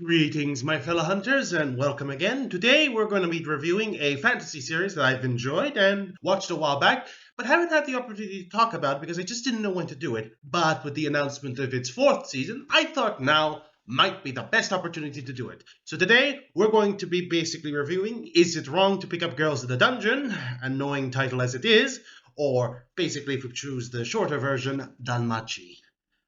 Greetings, my fellow hunters, and welcome again. Today we're going to be reviewing a fantasy series that I've enjoyed and watched a while back, but haven't had the opportunity to talk about because I just didn't know when to do it. But with the announcement of its fourth season, I thought now might be the best opportunity to do it. So today we're going to be basically reviewing Is It Wrong to Pick Up Girls in the Dungeon, a knowing title as it is, or basically if we choose the shorter version, danmachi.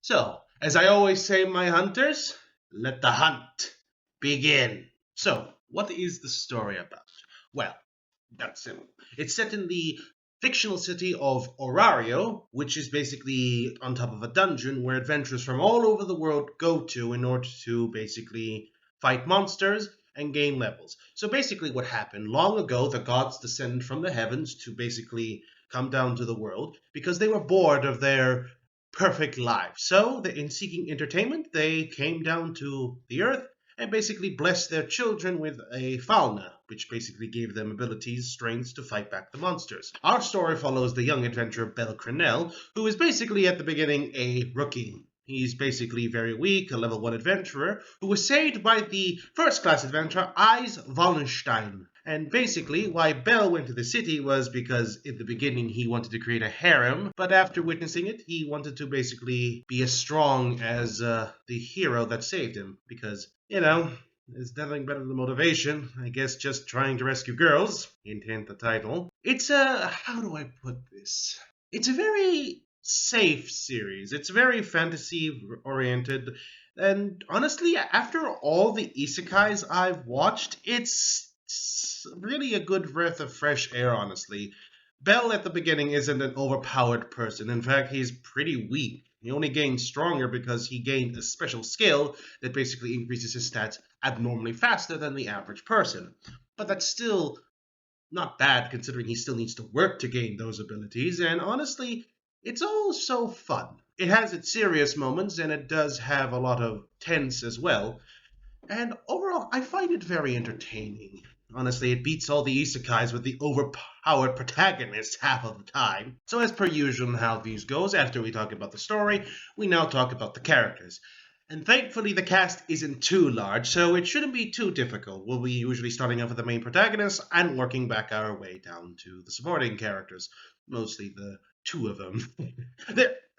So, as I always say, my hunters, let the hunt begin. So, what is the story about? Well, that's simple. It's set in the fictional city of Orario, which is basically on top of a dungeon where adventurers from all over the world go to in order to basically fight monsters and gain levels. So basically what happened, long ago the gods descended from the heavens to basically come down to the world because they were bored of their perfect life. So, in seeking entertainment, they came down to the earth and basically blessed their children with a fauna, which basically gave them abilities, strengths to fight back the monsters. Our story follows the young adventurer Bel Crenel, who is basically at the beginning a rookie. He's basically very weak, a level 1 adventurer, who was saved by the first-class adventurer Eis Wallenstein. And basically, why Bel went to the city was because in the beginning he wanted to create a harem, but after witnessing it, he wanted to basically be as strong as the hero that saved him. Because, there's nothing better than motivation. I guess just trying to rescue girls. Hint, the title. It's how do I put this? It's a very safe series. It's very fantasy-oriented. And honestly, after all the isekais I've watched, it's really a good breath of fresh air, honestly. Bel at the beginning isn't an overpowered person. In fact, he's pretty weak. He only gains stronger because he gained a special skill that basically increases his stats abnormally faster than the average person. But that's still not bad considering he still needs to work to gain those abilities, and honestly, it's all so fun. It has its serious moments, and it does have a lot of tense as well. And overall, I find it very entertaining. Honestly, it beats all the isekais with the overpowered protagonists half of the time. So as per usual in how these goes, after we talk about the story, we now talk about the characters. And thankfully the cast isn't too large, so it shouldn't be too difficult. We'll be usually starting off with the main protagonist and working back our way down to the supporting characters. Mostly the two of them.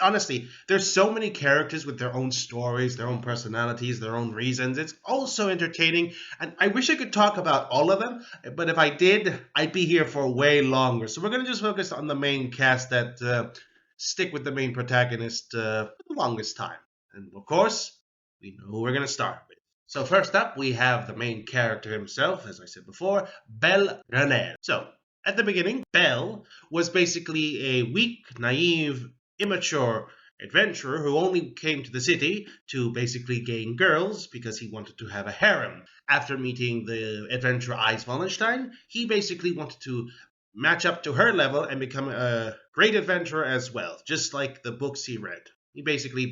Honestly, there's so many characters with their own stories, their own personalities, their own reasons. It's all so entertaining, and I wish I could talk about all of them, but if I did, I'd be here for way longer. So we're going to just focus on the main cast that stick with the main protagonist for the longest time. And of course, we know who we're going to start with. So first up, we have the main character himself, as I said before, Bel Crenel. So, at the beginning, Bel was basically a weak, naive, immature adventurer who only came to the city to basically gain girls because he wanted to have a harem. After meeting the adventurer Eis Wallenstein, he basically wanted to match up to her level and become a great adventurer as well, just like the books he read.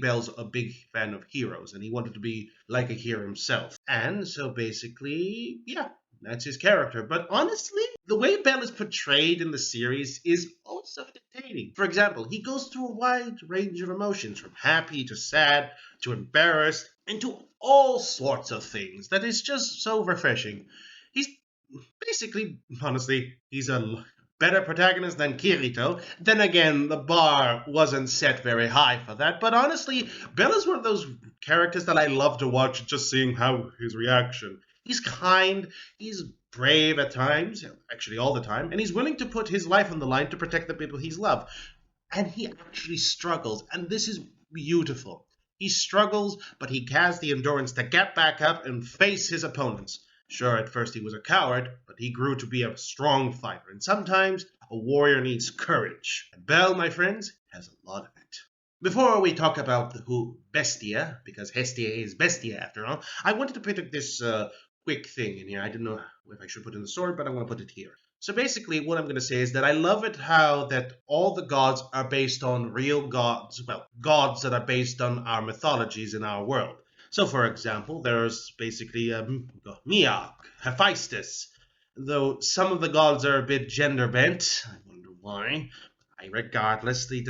Bel's a big fan of heroes, and he wanted to be like a hero himself. And so basically, yeah, that's his character. But honestly, the way Bel is portrayed in the series is also entertaining. For example, he goes through a wide range of emotions, from happy to sad to embarrassed, and to all sorts of things that is just so refreshing. He's basically, honestly, he's a better protagonist than Kirito. Then again, the bar wasn't set very high for that. But honestly, Bel is one of those characters that I love to watch, just seeing how his reaction. He's kind, he's brave at times, actually all the time, and he's willing to put his life on the line to protect the people he's loved. And he actually struggles, and this is beautiful. He struggles, but he has the endurance to get back up and face his opponents. Sure, at first he was a coward, but he grew to be a strong fighter, and sometimes a warrior needs courage. And Bel, my friends, has a lot of it. Before we talk about who Bestia, because Hestia is Bestia after all, I wanted to put this quick thing in here. I didn't know if I should put it in the story, but I'm going to put it here. So basically, what I'm going to say is that I love it how that all the gods are based on real gods, well, gods that are based on our mythologies in our world. So, for example, there's basically Miak, Hephaestus. Though some of the gods are a bit gender-bent, I wonder why. Regardless, I'm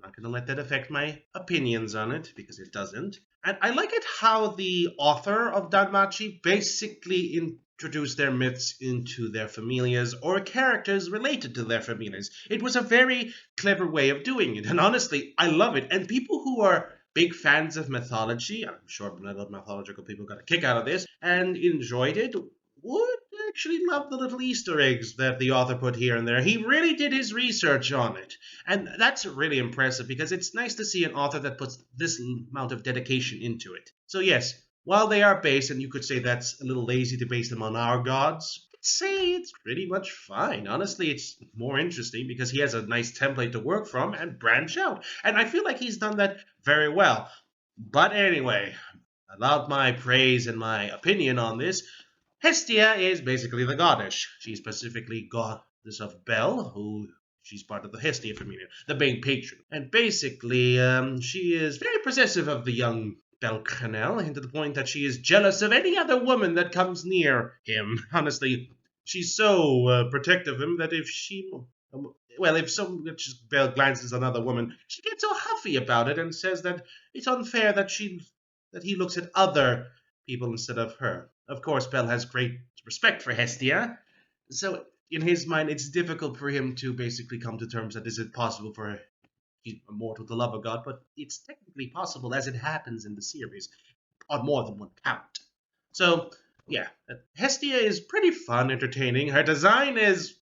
not going to let that affect my opinions on it, because it doesn't. And I like it how the author of danmachi basically introduced their myths into their familias or characters related to their familias. It was a very clever way of doing it, and honestly, I love it. And people who are big fans of mythology, I'm sure a lot of mythological people got a kick out of this, and enjoyed it, would actually love the little Easter eggs that the author put here and there. He really did his research on it. And that's really impressive because it's nice to see an author that puts this amount of dedication into it. So, yes, while they are based, and you could say that's a little lazy to base them on our gods, I'd say it's pretty much fine. Honestly, it's more interesting because he has a nice template to work from and branch out. And I feel like he's done that very well. But anyway, about my praise and my opinion on this, Hestia is basically the goddess. She's specifically goddess of Bel, who she's part of the Hestia familia, the main patron. And basically, she is very possessive of the young Belcanel, and to the point that she is jealous of any other woman that comes near him. Honestly, she's so protective of him that if Belle glances at another woman, she gets so huffy about it and says that it's unfair that he looks at other people instead of her. Of course, Belle has great respect for Hestia, so in his mind, it's difficult for him to basically come to terms that is it possible for a mortal to love a god, but it's technically possible as it happens in the series on more than one count. So, yeah, Hestia is pretty fun, entertaining. Her design is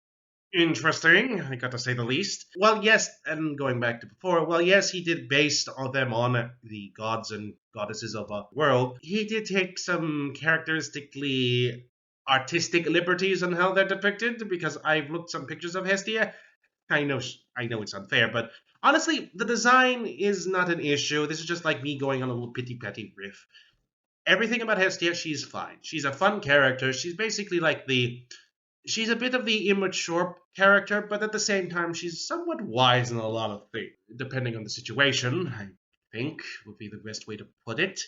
interesting, I got to say the least. Well, yes, and going back to before, well, yes, he did based on them on the gods and goddesses of a world. He did take some characteristically artistic liberties on how they're depicted, because I've looked some pictures of Hestia. I know it's unfair, but honestly, the design is not an issue. This is just like me going on a little pity-patty riff. Everything about Hestia, she's fine. She's a fun character. She's basically like she's a bit of the immature character, but at the same time, she's somewhat wise in a lot of things, depending on the situation, I think would be the best way to put it.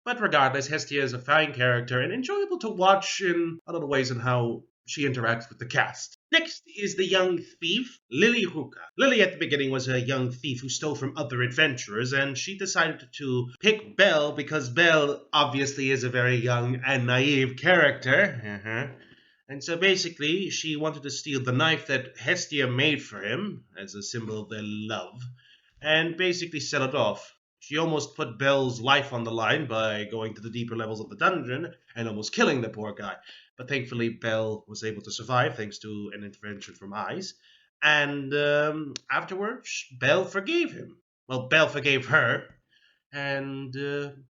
But regardless, Hestia is a fine character and enjoyable to watch in a lot of ways in how she interacts with the cast. Next is the young thief, Lily Ruka. Lily at the beginning was a young thief who stole from other adventurers, and she decided to pick Belle because Belle obviously is a very young and naive character. And so basically, she wanted to steal the knife that Hestia made for him as a symbol of their love, and basically sell it off. She almost put Belle's life on the line by going to the deeper levels of the dungeon and almost killing the poor guy. But thankfully, Belle was able to survive thanks to an intervention from Eyes. And afterwards, Belle forgave him. Well, Belle forgave her. And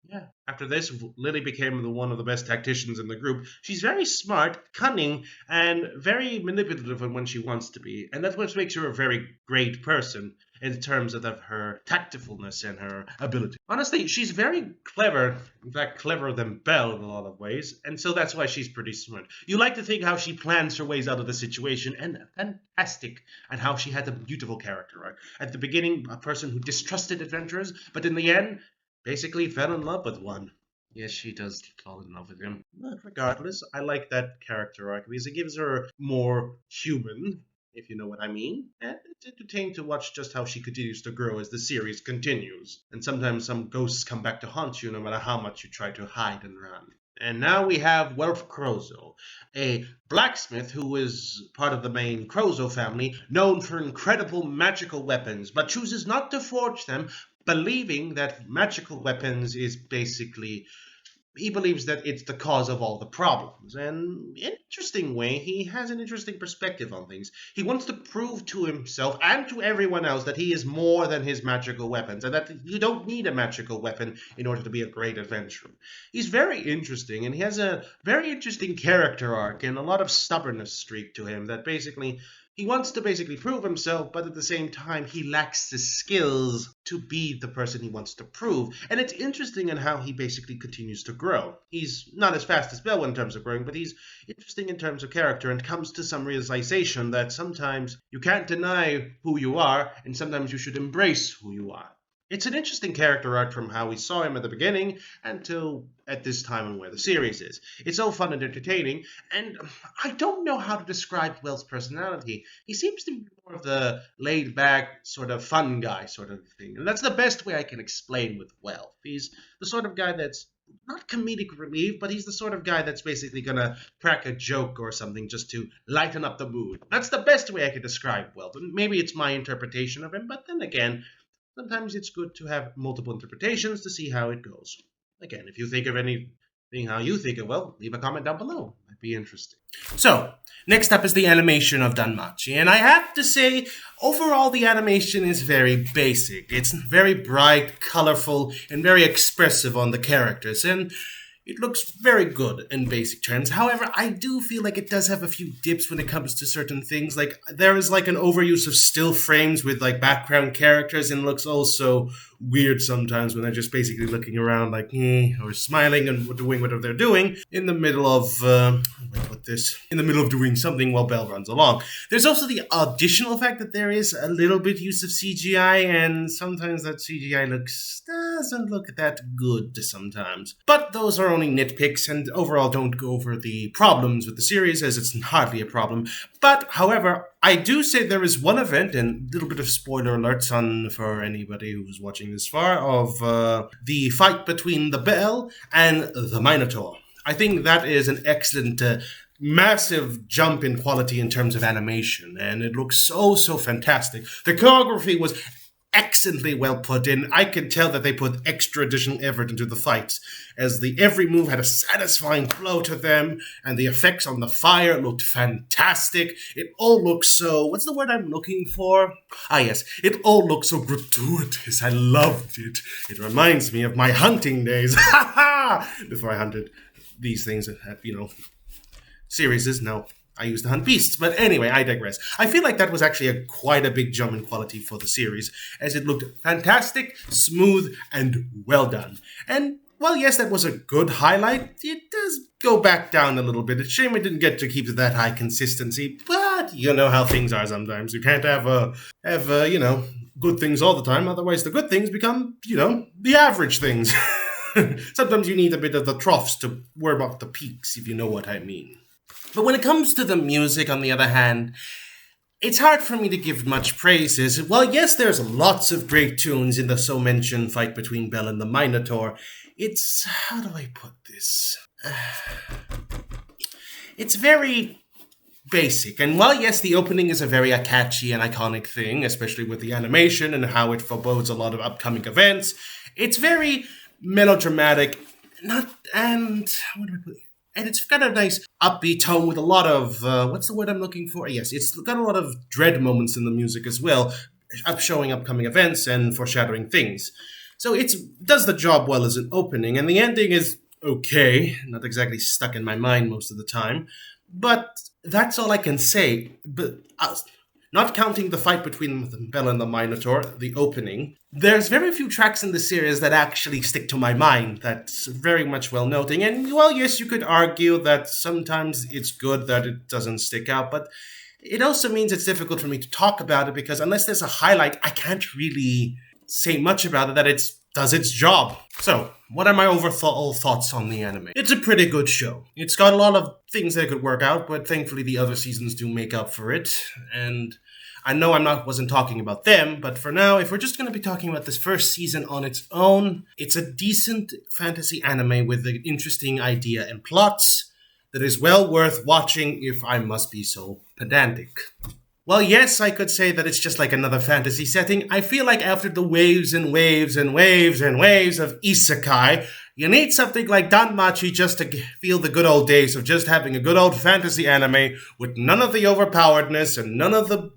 yeah, after this, Lily became one of the best tacticians in the group. She's very smart, cunning, and very manipulative when she wants to be. And that's what makes her a very great person in terms of her tactfulness and her ability. Honestly, she's very clever. In fact, cleverer than Belle in a lot of ways. And so that's why she's pretty smart. You like to think how she plans her ways out of the situation, and fantastic. And how she had a beautiful character, right? At the beginning, a person who distrusted adventurers, but in the end, basically fell in love with one. Yes, she does fall in love with him. But regardless, I like that character arc because it gives her more human, if you know what I mean. And it's entertaining to watch just how she continues to grow as the series continues. And sometimes some ghosts come back to haunt you no matter how much you try to hide and run. And now we have Welf Crozo, a blacksmith who is part of the main Crozo family, known for incredible magical weapons, but chooses not to forge them, believing that magical weapons is basically, he believes that it's the cause of all the problems. And in an interesting way, he has an interesting perspective on things. He wants to prove to himself and to everyone else that he is more than his magical weapons, and that you don't need a magical weapon in order to be a great adventurer. He's very interesting, and he has a very interesting character arc and a lot of stubbornness streak to him that basically he wants to basically prove himself, but at the same time, he lacks the skills to be the person he wants to prove. And it's interesting in how he basically continues to grow. He's not as fast as Belle in terms of growing, but he's interesting in terms of character and comes to some realization that sometimes you can't deny who you are, and sometimes you should embrace who you are. It's an interesting character arc from how we saw him at the beginning until at this time and where the series is. It's all fun and entertaining, and I don't know how to describe Will's personality. He seems to be more of the laid back, sort of fun guy sort of thing, and that's the best way I can explain with Will. He's the sort of guy that's not comedic relief, but he's the sort of guy that's basically gonna crack a joke or something just to lighten up the mood. That's the best way I could describe Will. But maybe it's my interpretation of him, but then again, sometimes it's good to have multiple interpretations to see how it goes. Again, if you think of anything how you think it will, leave a comment down below. Might be interesting. So, next up is the animation of danmachi, and I have to say, overall the animation is very basic. It's very bright, colorful, and very expressive on the characters, and it looks very good in basic terms. However, I do feel like it does have a few dips when it comes to certain things. Like, there is like an overuse of still frames with like background characters, and it looks also weird sometimes when they're just basically looking around like, or smiling and doing whatever they're doing in the middle of, in the middle of doing something while Belle runs along. There's also the additional fact that there is a little bit use of CGI, and sometimes that CGI doesn't look that good sometimes. But those are only nitpicks, and overall don't go over the problems with the series, as it's hardly a problem. But, however, I do say there is one event, and a little bit of spoiler alerts for anybody who's watching this far, of the fight between the Belle and the Minotaur. I think that is an excellent, massive jump in quality in terms of animation, and it looks so fantastic. The choreography was excellently well put in. I could tell that they put extra additional effort into the fights, as every move had a satisfying flow to them, and the effects on the fire looked fantastic. It all looks so, what's the word I'm looking for? Ah yes, it all looks so gratuitous. I loved it. It reminds me of my hunting days. Before I hunted these things at, series. No, I used to hunt beasts, but anyway, I digress. I feel like that was actually quite a big jump in quality for the series, as it looked fantastic, smooth, and well done. And while yes, that was a good highlight, it does go back down a little bit. It's a shame we didn't get to keep that high consistency, but you know how things are sometimes. You can't have good things all the time, otherwise the good things become, the average things. Sometimes you need a bit of the troughs to worry about the peaks, if you know what I mean. But when it comes to the music, on the other hand, it's hard for me to give much praises. Well, yes, there's lots of great tunes in the so-mentioned fight between Belle and the Minotaur. It's... how do I put this? It's very basic. And while, yes, the opening is a very catchy and iconic thing, especially with the animation and how it forebodes a lot of upcoming events, it's very melodramatic, and it's got a nice upbeat tone with a lot of, what's the word I'm looking for? Yes, it's got a lot of dread moments in the music as well, showing upcoming events and foreshadowing things. So it does the job well as an opening, and the ending is okay, not exactly stuck in my mind most of the time, but that's all I can say. But not counting the fight between Belle and the Minotaur, the opening, there's very few tracks in the series that actually stick to my mind. That's very much well noting. And, well, yes, you could argue that sometimes it's good that it doesn't stick out, but it also means it's difficult for me to talk about it, because unless there's a highlight, I can't really say much about it, that it does its job. So, what are my overall thoughts on the anime? It's a pretty good show. It's got a lot of things that could work out, but thankfully the other seasons do make up for it. And I know wasn't talking about them, but for now, if we're just going to be talking about this first season on its own, it's a decent fantasy anime with an interesting idea and plots that is well worth watching, if I must be so pedantic. Well, yes, I could say that it's just like another fantasy setting. I feel like after the waves and waves and waves and waves of isekai, you need something like danmachi just to feel the good old days of just having a good old fantasy anime with none of the overpoweredness and none of the,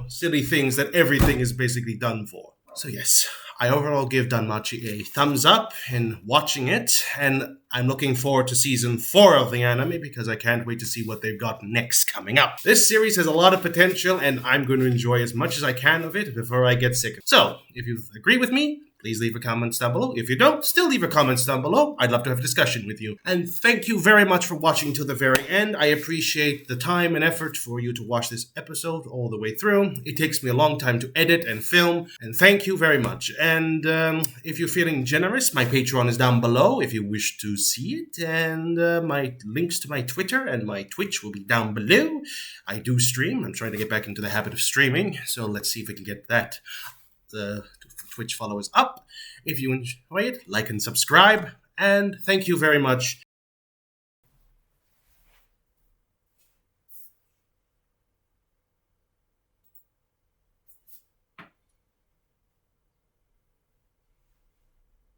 silly things that everything is basically done for. So yes, I overall give danmachi a thumbs up in watching it, and I'm looking forward to season 4 of the anime because I can't wait to see what they've got next coming up. This series has a lot of potential, and I'm going to enjoy as much as I can of it before I get sick. So, if you agree with me, please leave a comment down below. If you don't, still leave a comment down below. I'd love to have a discussion with you. And thank you very much for watching to the very end. I appreciate the time and effort for you to watch this episode all the way through. It takes me a long time to edit and film, and thank you very much. And if you're feeling generous, my Patreon is down below if you wish to see it, and my links to my Twitter and my Twitch will be down below. I do stream. I'm trying to get back into the habit of streaming, so let's see if we can get that. The Twitch followers up. If you enjoy it, like and subscribe, and thank you very much.